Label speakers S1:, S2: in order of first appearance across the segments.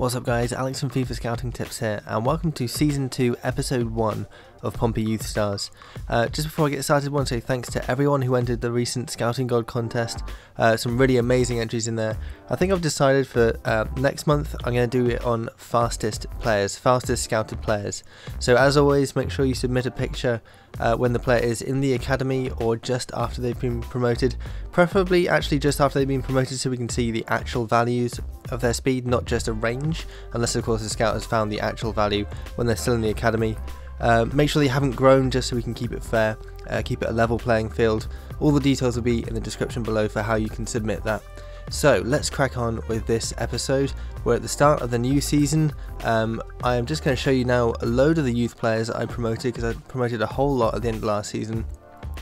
S1: What's up guys, Alex from FIFA Scouting Tips here, and welcome to Season 2, Episode 1 of Pompey Youth Stars. Just before I get started, I want to say thanks to everyone who entered the recent Scouting Gold contest. Some really amazing entries in there. I think I've decided for next month I'm going to do it on fastest scouted players. So as always, make sure you submit a picture when the player is in the academy or just after they've been promoted. Preferably actually just after they've been promoted so we can see the actual values of their speed, not just a range, unless of course the scout has found the actual value when they're still in the academy. Make sure they haven't grown just so we can keep it fair, keep it a level playing field. All the details will be in the description below for how you can submit that. So let's crack on with this episode. We're at the start of the new season. I am just going to show you now a load of the youth players that I promoted, because I promoted a whole lot at the end of last season.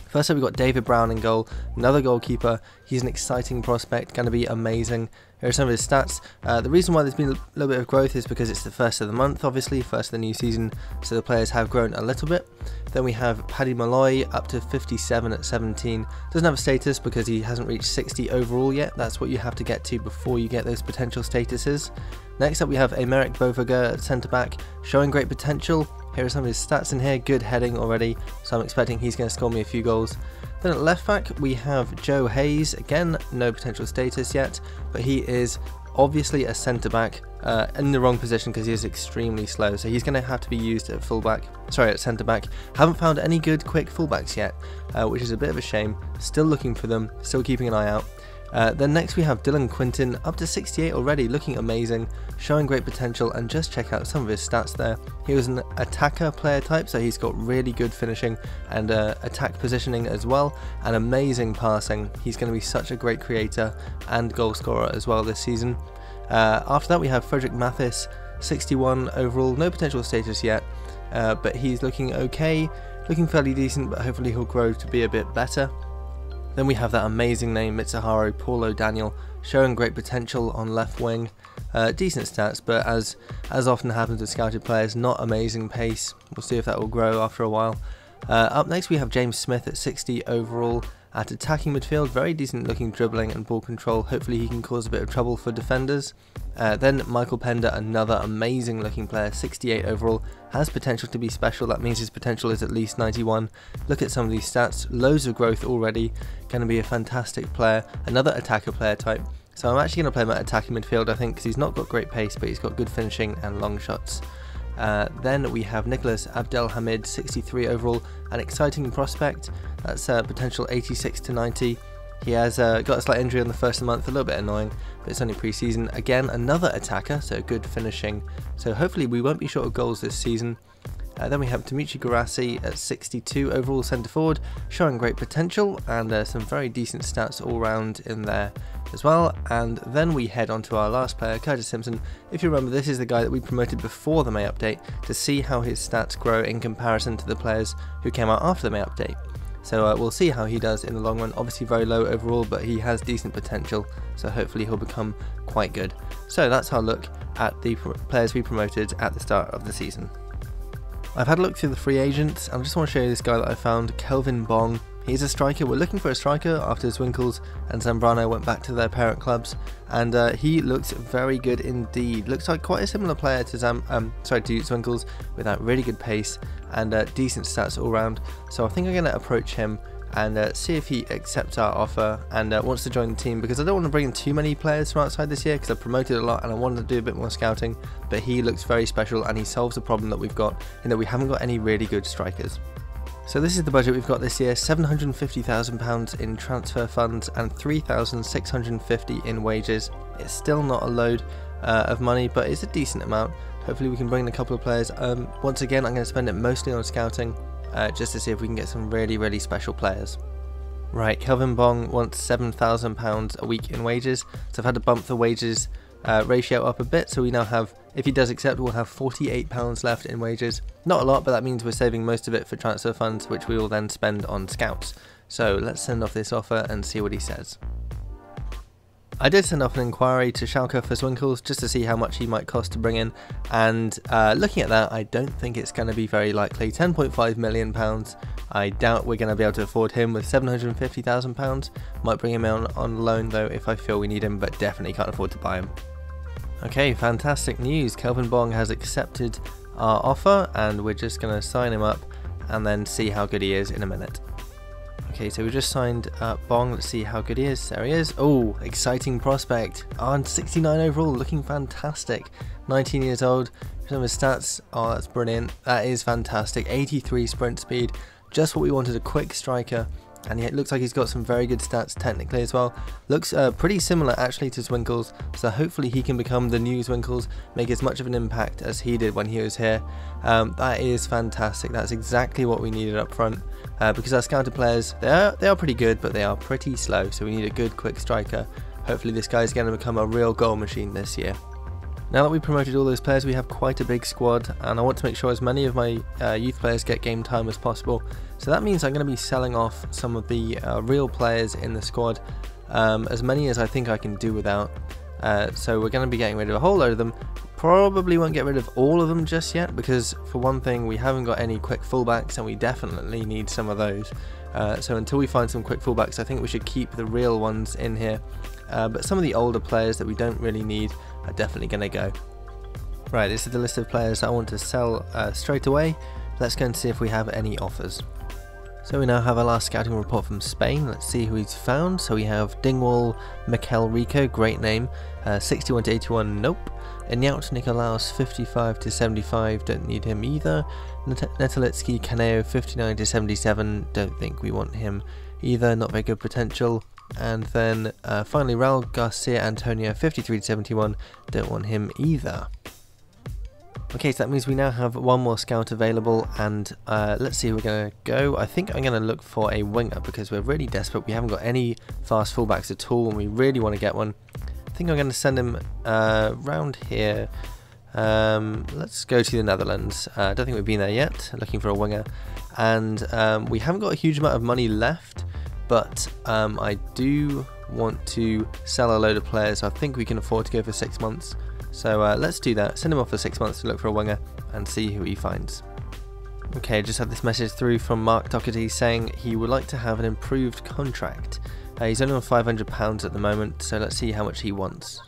S1: First up, we've got David Brown in goal, another goalkeeper. He's an exciting prospect, going to be amazing. Here are some of his stats. The reason why there's been a little bit of growth is because it's the first of the month, obviously, first of the new season, so the players have grown a little bit. Then we have Paddy Malloy up to 57 at 17. Doesn't have a status because he hasn't reached 60 overall yet. That's what you have to get to before you get those potential statuses. Next up, we have Emerick Beauverger at centre back, showing great potential. Here are some of his stats in here. Good heading already, so I'm expecting he's going to score me a few goals. Then at left back we have Joe Hayes. Again, no potential status yet, but he is obviously a centre back in the wrong position because he is extremely slow, so he's going to have to be used at at centre back. Haven't found any good quick fullbacks yet, which is a bit of a shame. Still looking for them, still keeping an eye out. Then next we have Dylan Quinton, up to 68 already, looking amazing, showing great potential, and just check out some of his stats there. He was an attacker player type, so he's got really good finishing and attack positioning as well, and amazing passing. He's going to be such a great creator and goal scorer as well this season. After that we have Frederick Mathis, 61 overall, no potential status yet, but he's looking okay, looking fairly decent, but hopefully he'll grow to be a bit better. Then we have that amazing name, Mitsuharu Paulo Daniel, showing great potential on left wing. Decent stats, but as often happens with scouted players, not amazing pace. We'll see if that will grow after a while. Up next we have James Smith at 60 overall at attacking midfield. Very decent looking dribbling and ball control. Hopefully he can cause a bit of trouble for defenders. Then Michael Pender, another amazing looking player, 68 overall, has potential to be special. That means his potential is at least 91. Look at some of these stats, loads of growth already, going to be a fantastic player, another attacker player type. So I'm actually going to play him at attacking midfield, I think, because he's not got great pace, but he's got good finishing and long shots. Then we have Nicholas Abdelhamid, 63 overall, an exciting prospect. That's potential 86 to 90. He has got a slight injury on the first of the month, a little bit annoying, but it's only pre-season. Again, another attacker, so good finishing. So hopefully we won't be short of goals this season. Then we have Dimitri Guirassy at 62 overall centre forward, showing great potential and some very decent stats all round in there as well. And then we head on to our last player, Curtis Simpson. If you remember, this is the guy that we promoted before the May update to see how his stats grow in comparison to the players who came out after the May update. So we'll see how he does in the long run. Obviously very low overall, but he has decent potential, so hopefully he'll become quite good. So that's our look at the players we promoted at the start of the season. I've had a look through the free agents, and I just want to show you this guy that I found, Kelvin Bong. He's a striker. We're looking for a striker after Zwinkels and Zambrano went back to their parent clubs, and he looks very good indeed. Looks like quite a similar player to Zwinkels, with that really good pace and decent stats all round. So I think I'm going to approach him and see if he accepts our offer and wants to join the team, because I don't want to bring in too many players from outside this year because I've promoted a lot and I wanted to do a bit more scouting, but he looks very special and he solves the problem that we've got in that we haven't got any really good strikers. So this is the budget we've got this year, £750,000 in transfer funds and £3,650 in wages. It's still not a load of money, but it's a decent amount. Hopefully we can bring in a couple of players. Once again, I'm going to spend it mostly on scouting, just to see if we can get some really special players. Right, Kelvin Bong wants £7,000 a week in wages, so I've had to bump the wages ratio up a bit, so we now have, if he does accept, we'll have £48 left in wages. Not a lot, but that means we're saving most of it for transfer funds, which we will then spend on scouts. So let's send off this offer and see what he says. I did send off an inquiry to Schalke for Zwinkels just to see how much he might cost to bring in, and looking at that, I don't think it's going to be very likely. £10.5 million. I doubt we're going to be able to afford him with £750,000. Might bring him on loan though if I feel we need him, but definitely can't afford to buy him. Okay, fantastic news. Kelvin Bong has accepted our offer and we're just going to sign him up and then see how good he is in a minute. Okay, so we just signed up Bong. Let's see how good he is. There he is. Oh, exciting prospect. On 69 overall, looking fantastic. 19 years old. Some of his stats. Oh, that's brilliant. That is fantastic. 83 sprint speed. Just what we wanted, a quick striker. And it looks like he's got some very good stats technically as well. Looks pretty similar actually to Zwinkels, so hopefully he can become the new Zwinkels, make as much of an impact as he did when he was here. That is fantastic. That's exactly what we needed up front, because our scouted players, they are pretty good, but they are pretty slow, so we need a good quick striker. Hopefully this guy's going to become a real goal machine this year. Now that we promoted all those players, we have quite a big squad, and I want to make sure as many of my youth players get game time as possible. So that means I'm going to be selling off some of the real players in the squad, as many as I think I can do without. So we're going to be getting rid of a whole load of them. Probably won't get rid of all of them just yet, because for one thing, we haven't got any quick fullbacks, and we definitely need some of those. So until we find some quick fullbacks, I think we should keep the real ones in here. But some of the older players that we don't really need are definitely going to go. Right, this is the list of players that I want to sell straight away. Let's go and see if we have any offers. So we now have our last scouting report from Spain. Let's see who he's found. So we have Dingwall Mikel Rico, great name, 61 to 81, nope. Inyalt Nikolaos, 55 to 75, don't need him either. Netalitsky Caneo, 59 to 77, don't think we want him either, not very good potential. And then finally Raul Garcia Antonio, 53 to 71, don't want him either. Okay, so that means we now have one more scout available, and let's see who we're going to go. I think I'm going to look for a winger because we're really desperate. We haven't got any fast fullbacks at all and we really want to get one. I think I'm going to send him round here. Let's go to the Netherlands. I don't think we've been there yet, looking for a winger. And we haven't got a huge amount of money left, but I do want to sell a load of players. I think we can afford to go for 6 months. So let's do that. Send him off for 6 months to look for a winger and see who he finds. Okay, just had this message through from Mark Doherty saying he would like to have an improved contract. He's only on £500 at the moment, so let's see how much he wants.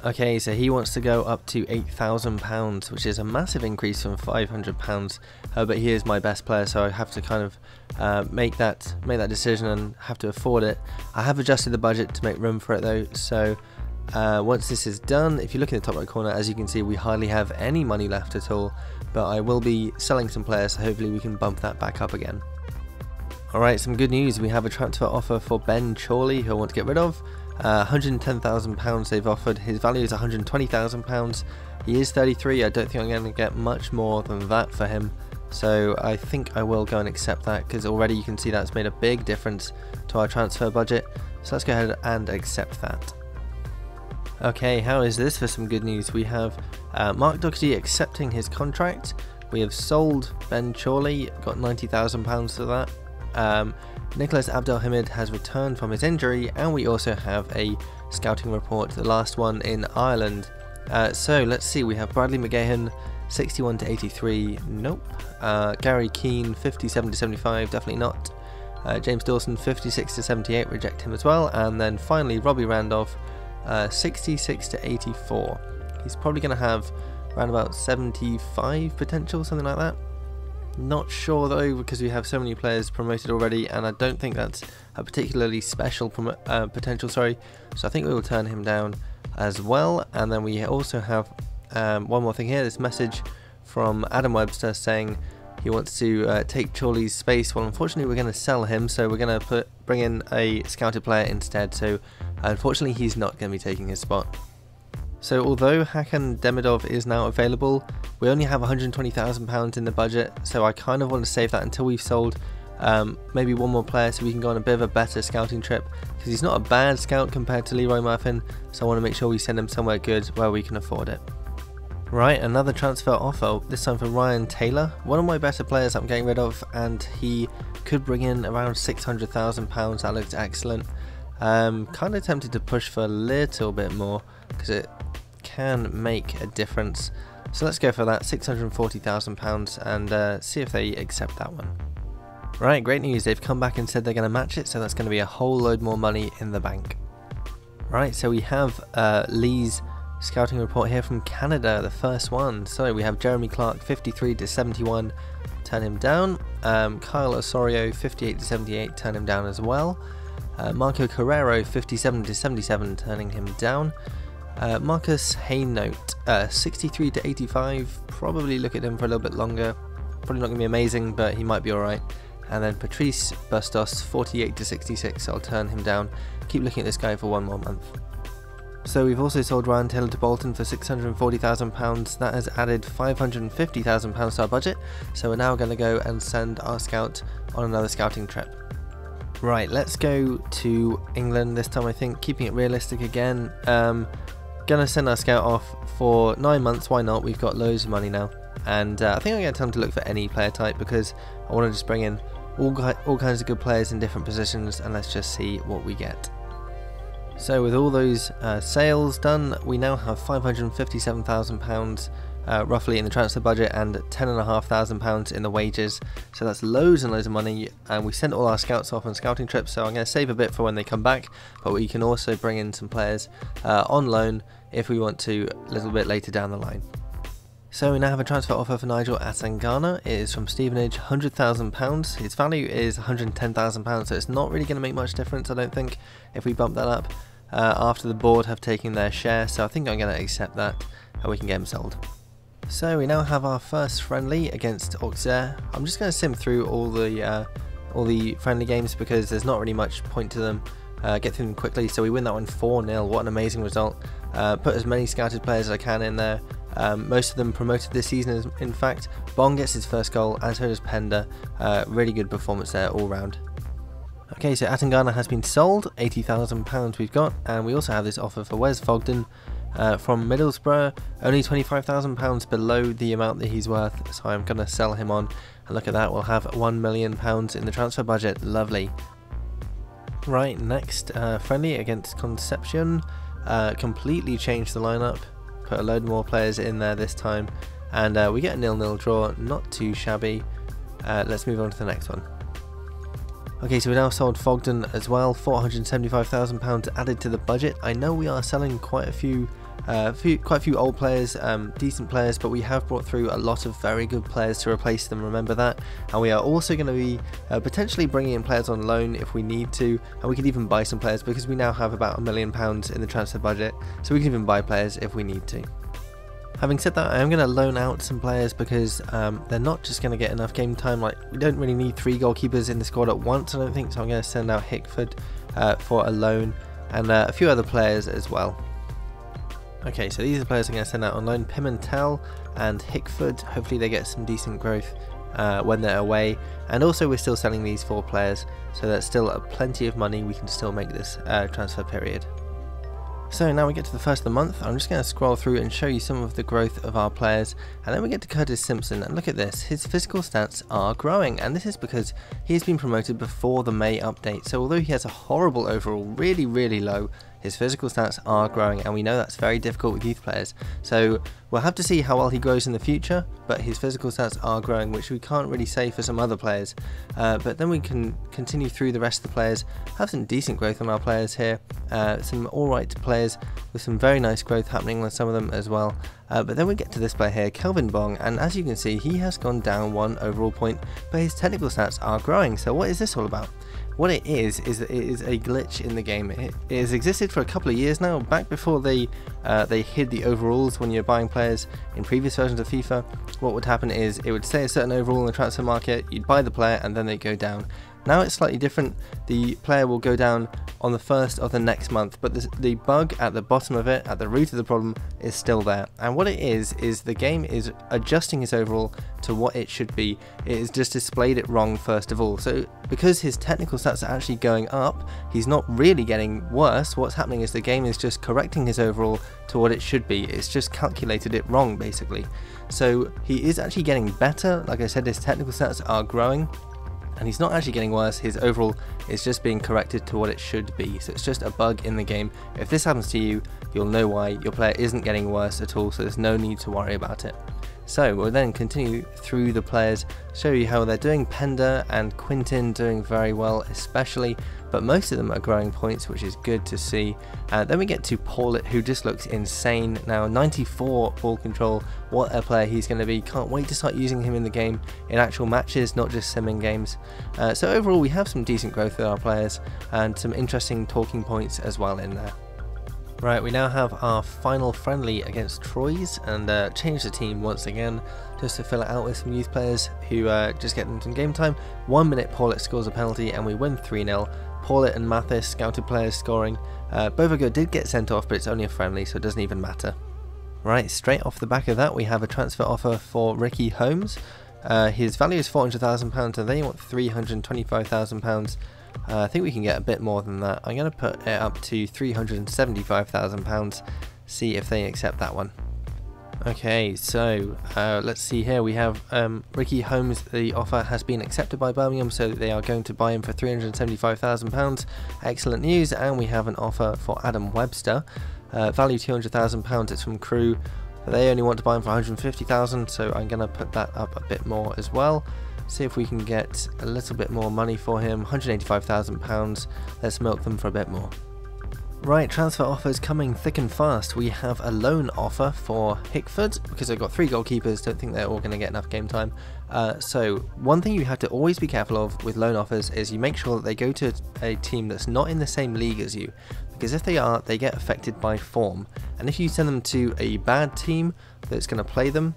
S1: Okay, so he wants to go up to £8,000, which is a massive increase from £500. But he is my best player, so I have to kind of make that decision and have to afford it. I have adjusted the budget to make room for it though, so once this is done, if you look in the top right corner, as you can see, we hardly have any money left at all, but I will be selling some players, so hopefully we can bump that back up again. Alright, some good news. We have a transfer offer for Ben Chorley, who I want to get rid of. £110,000 they've offered. His value is £120,000. He is 33. I don't think I'm going to get much more than that for him, so I think I will go and accept that, because already you can see that's made a big difference to our transfer budget. So let's go ahead and accept that. Okay, how is this for some good news? We have Mark Doherty accepting his contract. We have sold Ben Chorley, got £90,000 for that. Nicholas Abdelhamid has returned from his injury, and we also have a scouting report, the last one in Ireland. So let's see, we have Bradley McGahan, 61 to 83, nope. Gary Keane, 57 to 75, definitely not. James Dawson, 56 to 78, reject him as well. And then finally Robbie Randolph, 66 to 84. He's probably going to have around about 75 potential, something like that. Not sure though, because we have so many players promoted already, and I don't think that's a particularly special potential, sorry. So I think we will turn him down as well. And then we also have one more thing here, this message from Adam Webster saying he wants to take Chorley's space. Well, unfortunately we're going to sell him, so we're going to bring in a scouted player instead. So unfortunately he's not going to be taking his spot. So although Hakan Demidov is now available, we only have £120,000 in the budget, so I kind of want to save that until we've sold maybe one more player, so we can go on a bit of a better scouting trip, because he's not a bad scout compared to Leroy Murphin, so I want to make sure we send him somewhere good where we can afford it. Right, another transfer offer, this time for Ryan Taylor, one of my better players I'm getting rid of, and he could bring in around £600,000, that looks excellent. Kind of tempted to push for a little bit more, because it can make a difference. So let's go for that, £640,000, and see if they accept that one. Right, great news, they've come back and said they're going to match it, so that's going to be a whole load more money in the bank. Right, so we have Lee's scouting report here from Canada, the first one. So we have Jeremy Clark 53 to 71, turn him down. Kyle Osorio 58 to 78, turn him down as well. Marco Carrero 57 to 77, turning him down. Marcus Haynote 63 to 85, probably look at him for a little bit longer. Probably not going to be amazing, but he might be alright. And then Patrice Bustos 48 to 66, I'll turn him down. Keep looking at this guy for one more month. So we've also sold Ryan Taylor to Bolton for £640,000. That has added £550,000 to our budget. So we're now going to go and send our scout on another scouting trip. Right, let's go to England this time, I think, keeping it realistic again. Gonna send our scout off for 9 months, why not? We've got loads of money now. And I think I'm going to tell him to look for any player type because I want to just bring in all kinds of good players in different positions, and let's just see what we get. So with all those sales done, we now have £557,000 roughly in the transfer budget and £10,500 in the wages. So that's loads and loads of money, and we sent all our scouts off on scouting trips, so I'm going to save a bit for when they come back, but we can also bring in some players on loan if we want to a little bit later down the line. So we now have a transfer offer for Nigel Atangana. It is from Stevenage, £100,000. His value is £110,000, so it's not really going to make much difference, I don't think, if we bump that up after the board have taken their share. So I think I'm going to accept that, and we can get him sold. So we now have our first friendly against Auxerre. I'm just going to sim through all the friendly games because there's not really much point to them. Get through them quickly. So we win that one 4-0. What an amazing result. Put as many scouted players as I can in there. Most of them promoted this season, in fact. Bong gets his first goal, and so does Pender. Really good performance there all round. Okay, so Atangana has been sold, £80,000 we've got, and we also have this offer for Wes Fogden from Middlesbrough, only £25,000 below the amount that he's worth, so I'm going to sell him on, and look at that, we'll have £1 million in the transfer budget, lovely. Right, next friendly against Concepcion, completely changed the lineup, put a load more players in there this time, and we get a 0-0 draw, not too shabby. Let's move on to the next one. Okay, so we now sold Fogden as well, £475,000 added to the budget. I know we are selling quite a few old players, decent players, but we have brought through a lot of very good players to replace them, remember that. And we are also going to be potentially bringing in players on loan if we need to, and we could even buy some players because we now have about £1 million in the transfer budget, so we can even buy players if we need to. Having said that, I am going to loan out some players because they're not just going to get enough game time. Like, we don't really need 3 goalkeepers in the squad at once, I don't think, so I'm going to send out Hickford for a loan, and a few other players as well. Okay, so these are the players I'm going to send out on loan: Pimentel and Hickford. Hopefully they get some decent growth when they're away, and also we're still selling these 4 players, so that's still plenty of money. We can still make this transfer period. So now we get to the first of the month. I'm just going to scroll through and show you some of the growth of our players, and then we get to Curtis Simpson, and look at this, his physical stats are growing, and this is because he's been promoted before the May update. So although he has a horrible overall, really low, his physical stats are growing, and we know that's very difficult with youth players. So we'll have to see how well he grows in the future, but his physical stats are growing, which we can't really say for some other players. But then we can continue through the rest of the players, have some decent growth on our players here, some alright players with some very nice growth happening with some of them as well. But then we get to this player here, Kelvin Bong, and as you can see, he has gone down 1 overall point, but his technical stats are growing. So what is this all about? What it is that it is a glitch in the game. It has existed for a couple of years now, back before they hid the overalls when you're buying players in previous versions of FIFA. What would happen is it would say a certain overall in the transfer market, you'd buy the player, and then they go down. Now it's slightly different. The player will go down on the 1st of the next month, but the bug at the bottom of it, at the root of the problem, is still there. And what it is the game is adjusting his overall to what it should be. It has just displayed it wrong first of all. So because his technical stats are actually going up, he's not really getting worse. What's happening is the game is just correcting his overall to what it should be. It's just calculated it wrong, basically. So he is actually getting better. Like I said, his technical stats are growing, and he's not actually getting worse. His overall is just being corrected to what it should be. So it's just a bug in the game. If this happens to you, you'll know why. Your player isn't getting worse at all, so there's no need to worry about it. So we'll then continue through the players, show you how they're doing. Pender and Quintin doing very well especially, but most of them are growing points, which is good to see. Then we get to Paulet, who just looks insane now. 94 ball control, what a player he's going to be. Can't wait to start using him in the game, in actual matches, not just simming games. So overall we have some decent growth with our players and some interesting talking points as well in there. Right, we now have our final friendly against Troyes, and change the team once again just to fill it out with some youth players who just get them some game time. 1 minute Paulet scores a penalty and we win 3-0. Paulet and Mathis, scouted players, scoring. Both are good, did get sent off, but it's only a friendly, so it doesn't even matter. Right, straight off the back of that we have a transfer offer for Ricky Holmes. His value is £400,000 and they want £325,000. I think we can get a bit more than that. I'm going to put it up to £375,000, see if they accept that one. Okay, so let's see here. We have Ricky Holmes. The offer has been accepted by Birmingham, so they are going to buy him for £375,000. Excellent news. And we have an offer for Adam Webster. Value £200,000. It's from Crew. They only want to buy him for £150,000, so I'm going to put that up a bit more as well. See if we can get a little bit more money for him. £185,000. Let's milk them for a bit more. Right, transfer offers coming thick and fast. We have a loan offer for Hickford because they've got 3 goalkeepers. Don't think they're all going to get enough game time. So one thing you have to always be careful of with loan offers is you make sure that they go to a team that's not in the same league as you, because if they are, they get affected by form. And if you send them to a bad team that's going to play them,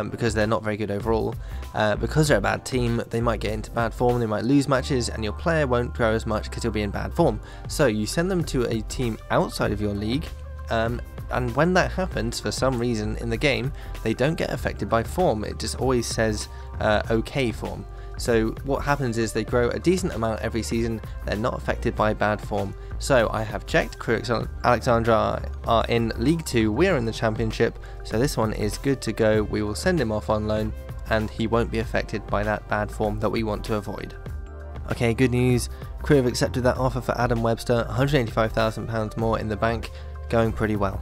S1: because they're not very good overall, because they're a bad team, they might get into bad form, they might lose matches, and your player won't grow as much because he'll be in bad form. So you send them to a team outside of your league, and when that happens, for some reason in the game, they don't get affected by form. It just always says okay form. So what happens is they grow a decent amount every season, they're not affected by bad form. So I have checked, Crew Alexandra are in League 2, we're in the Championship, so this one is good to go. We will send him off on loan and he won't be affected by that bad form that we want to avoid. Okay, good news, Crew have accepted that offer for Adam Webster, £185,000 more in the bank, going pretty well.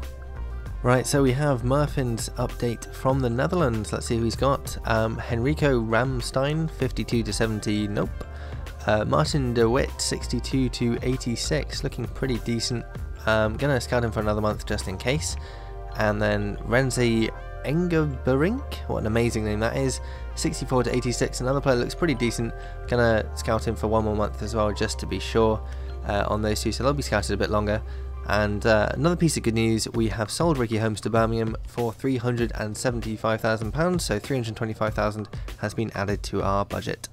S1: Right, so we have Murfin's update from the Netherlands. Let's see who he's got. Henrico Ramstein, 52 to 70, nope. Martin de Witt, 62 to 86, looking pretty decent. Gonna scout him for another month just in case. And then Renzi Engerberink, what an amazing name that is, 64 to 86, another player looks pretty decent. Gonna scout him for one more month as well just to be sure on those two, so they'll be scouted a bit longer. And another piece of good news, we have sold Ricky Holmes to Birmingham for £375,000, so £325,000 has been added to our budget.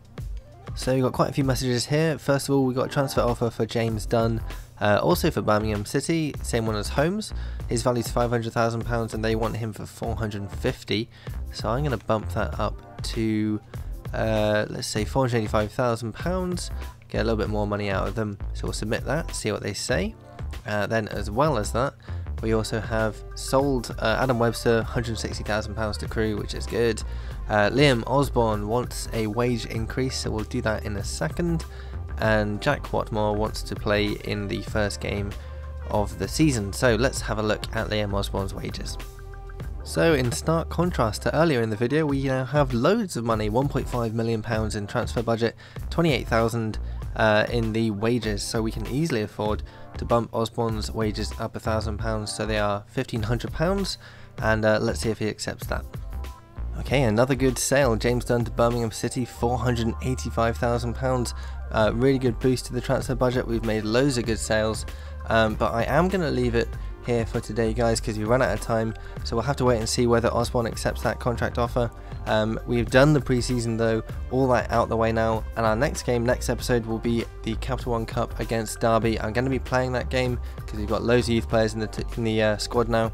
S1: So we've got quite a few messages here. First of all, we got a transfer offer for James Dunn, also for Birmingham City, same one as Holmes. His value is £500,000 and they want him for £450,000, so I'm going to bump that up to let's say £485,000, get a little bit more money out of them. So we'll submit that, see what they say. Then as well as that, we also have sold Adam Webster, £160,000 to Crew, which is good. Liam Osborne wants a wage increase, so we'll do that in a second. And Jack Watmore wants to play in the first game of the season. So let's have a look at Liam Osborne's wages. So in stark contrast to earlier in the video, we now have loads of money, £1.5 million in transfer budget, 28,000 in the wages, so we can easily afford to bump Osborne's wages up £1,000, so they are £1,500, and let's see if he accepts that. Okay, another good sale, James Dunn to Birmingham City, £485,000, really good boost to the transfer budget. We've made loads of good sales, but I am going to leave it here for today, guys, because we run out of time, so we'll have to wait and see whether Osborne accepts that contract offer. We've done the preseason though, all that out the way now, and our next episode will be the Capital One Cup against Derby. I'm going to be playing that game because we've got loads of youth players in the squad now.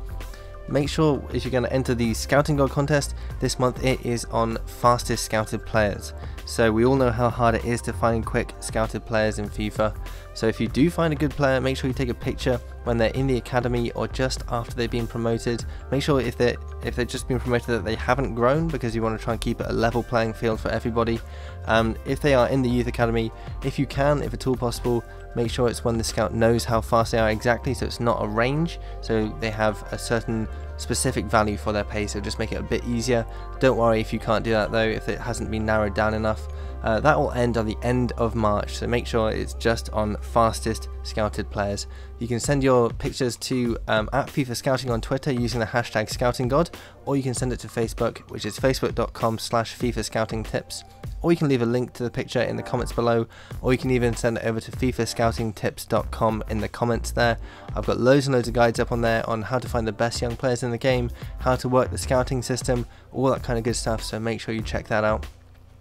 S1: Make sure if you're going to enter the Scouting God contest this month, it is on fastest scouted players. So we all know how hard it is to find quick scouted players in FIFA. So if you do find a good player, make sure you take a picture when they're in the academy or just after they've been promoted. Make sure if they've just been promoted that they haven't grown, because you want to try and keep it a level playing field for everybody. If they are in the youth academy, if you can, if at all possible, make sure it's when the scout knows how fast they are exactly, so it's not a range, so they have a certain specific value for their pay, so just make it a bit easier. Don't worry if you can't do that though, if it hasn't been narrowed down enough. That will end on the end of March, so make sure it's just on fastest scouted players. You can send your pictures to at FIFA Scouting on Twitter using the hashtag ScoutingGod, or you can send it to Facebook, which is facebook.com/FIFA Scouting Tips, or you can leave a link to the picture in the comments below, or you can even send it over to FIFAscoutingtips.com in the comments there. I've got loads and loads of guides up on there on how to find the best young players in the game, how to work the scouting system, all that kind of good stuff, so make sure you check that out.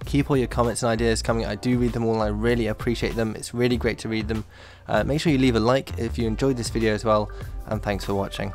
S1: Keep all your comments and ideas coming. I do read them all and I really appreciate them. It's really great to read them. Make sure you leave a like if you enjoyed this video as well, and thanks for watching.